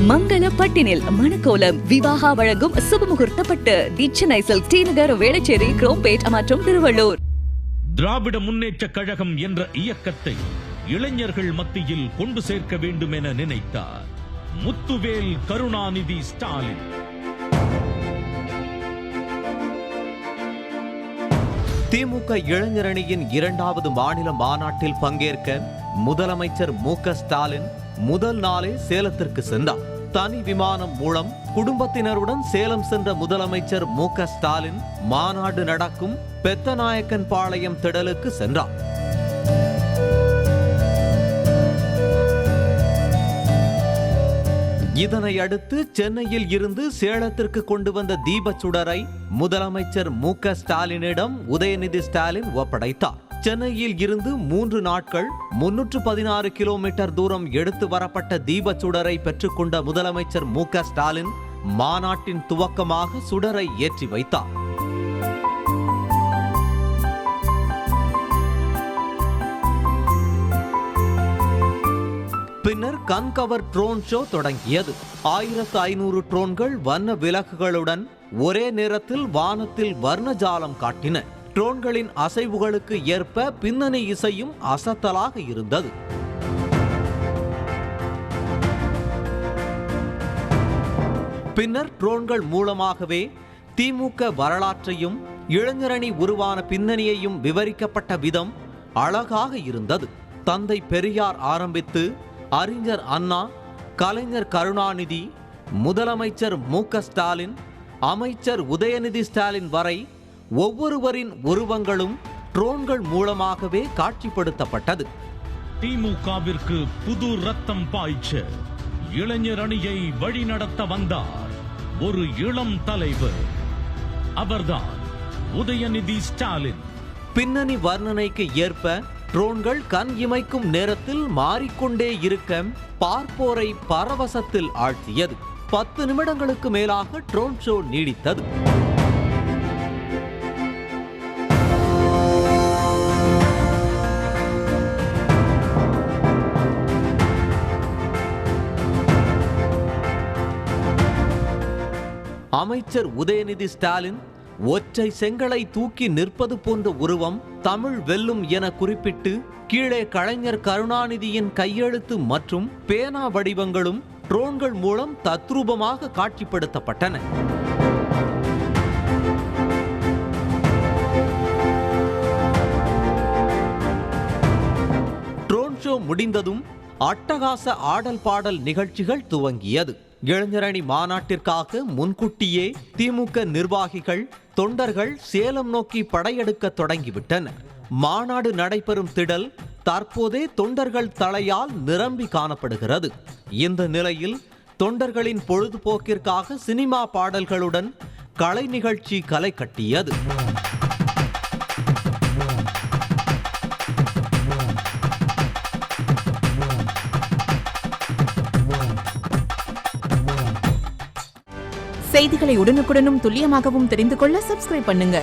மங்கள பட்டினில் மணக்கோலம் விவாகா வழங்கும் சுபமுகூர்த்த பட்டு தி Chennai silk D நகர் வேளச்சேரி குரோம்பேட் மற்றும் திருவள்ளூர். திராவிட முன்னேற்ற கழகம் என்ற இயக்கத்தை இளைஞர்கள் மத்தியில் கொண்டு சேர்க்க வேண்டும் என நினைத்தார் முத்துவேல் கருணாநிதி ஸ்டாலின். திமுக இளைஞரணியின் 2வது மாநில மாநாட்டில் பங்கேற்க முதலமைச்சர் மு.க. ஸ்டாலின் முதல் நாளே சேலத்திற்கு சென்றார். தனி விமானம் மூலம் குடும்பத்தினருடன் சேலம் சென்ற முதலமைச்சர் மு.க. ஸ்டாலின் மாநாடு நடக்கும் பெத்தநாயக்கன் பாளையம் திடலுக்கு சென்றார். இதனை அடுத்து சென்னையில் இருந்து சேலத்திற்கு கொண்டு வந்த தீபச்சுடரை முதலமைச்சர் மு.க. ஸ்டாலினிடம் உதயநிதி ஸ்டாலின் ஒப்படைத்தார். சென்னையில் இருந்து 3 நாட்கள் 316 கிலோமீட்டர் தூரம் எடுத்து வரப்பட்ட தீபச்சுடரை பெற்றுக்கொண்ட முதலமைச்சர் மு.க. ஸ்டாலின் மாநாட்டின் துவக்கமாக சுடரை ஏற்றி வைத்தார். பின்னர் கண்கவர் ட்ரோன் ஷோ தொடங்கியது. 1500 ட்ரோன்கள் வண்ண விளக்குகளுடன் ஒரே நேரத்தில் வானத்தில் வர்ணஜாலம் காட்டின. ட்ரோன்களின் அசைவுகளுக்கு ஏற்ப பின்னணி இசையும் அசத்தலாக இருந்தது. பின்னர் ட்ரோன்கள் மூலமாகவே திமுக வரலாற்றையும் இளைஞரணி உருவான பின்னணியையும் விவரிக்கப்பட்ட விதம் அழகாக இருந்தது. தந்தை பெரியார் ஆரம்பித்து அறிஞர் அண்ணா, கலைஞர் கருணாநிதி, முதலமைச்சர் மு.க. ஸ்டாலின், அமைச்சர் உதயநிதி ஸ்டாலின் வரை ஒவ்வொருவரின் உருவங்களும் ட்ரோன்கள் மூலமாகவே காட்சிப்படுத்தப்பட்டது. திமுகவிற்கு புது ரத்தம் பாய்ச்ச இளைஞர் அணியை வழிநடத்த வந்தார் ஒரு இளம் தலைவர். அவர்தான் உதயநிதி ஸ்டாலின். பின்னணி வர்ணனைக்கு ஏற்ப ட்ரோன்கள் கண் இமைக்கும் நேரத்தில் மாறிக்கொண்டே இருக்க பார்ப்போரை பரவசத்தில் ஆழ்த்தியது. 10 நிமிடங்களுக்கு மேலாக ட்ரோன் ஷோ நீடித்தது. அமைச்சர் உதயநிதி ஸ்டாலின் ஒற்றை செங்கலை தூக்கி நிற்பது போன்ற உருவம் தமிழ் வெல்லும் என குறிப்பிட்டு கீழே கலைஞர் கருணாநிதியின் கையெழுத்து மற்றும் பேனா வடிவங்களும் ட்ரோன்கள் மூலம் தத்ரூபமாக காட்சிப்படுத்தப்பட்டன. ட்ரோன் ஷோ முடிந்ததும் அட்டகாச ஆடல் பாடல் நிகழ்ச்சிகள் துவங்கியது. இளைஞரணி மாநாட்டிற்காக முன்கூட்டியே திமுக நிர்வாகிகள், தொண்டர்கள் சேலம் நோக்கி படையெடுக்க தொடங்கிவிட்டனர். மாநாடு நடைபெறும் திடல் தற்போதே தொண்டர்கள் தலையால் நிரம்பி காணப்படுகிறது. இந்த நிலையில் தொண்டர்களின் பொழுதுபோக்கிற்காக சினிமா பாடல்களுடன் கலை நிகழ்ச்சி களை கட்டியது. செய்திகளை உடனுக்குடனும் துல்லியமாகவும் தெரிந்து கொள்ள சப்ஸ்கிரைப் பண்ணுங்க.